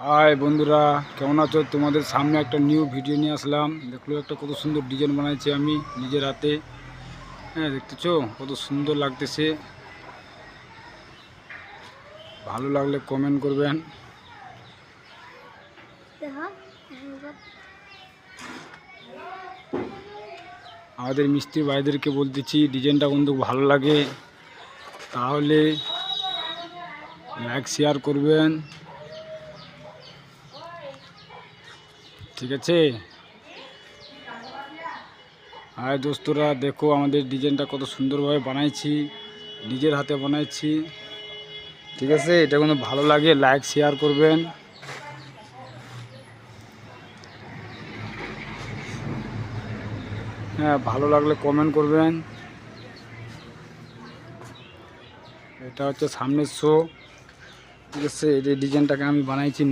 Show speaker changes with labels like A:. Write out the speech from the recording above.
A: High বন্ধুরা, কেমন আছো? তোমাদের সামনে একটা নিউ ভিডিও নিয়ে আসলাম। দেখলো একটা কত সুন্দর ডিজাইন বানাইছি আমি নিজের হাতে। হ্যাঁ, দেখতেছো কত সুন্দর লাগতেছে। ভালো লাগলে কমেন্ট করবেন। আমাদের মিস্ত্রি ভাইদেরকে বলতেছি ডিজাইনটা কিন্তু ভালো লাগে তাহলে লাইক শেয়ার করবেন, ঠিক আছে? আর দোস্তরা দেখো আমাদের ডিজাইনটা কত সুন্দরভাবে বানাইছি, নিজের হাতে বানাইছি, ঠিক আছে? এটা কিন্তু ভালো লাগে লাইক শেয়ার করবেন। হ্যাঁ, ভালো লাগলে কমেন্ট করবেন। এটা হচ্ছে সামনের শো, ঠিক আছে? এই ডিজাইনটাকে আমি বানাইছি।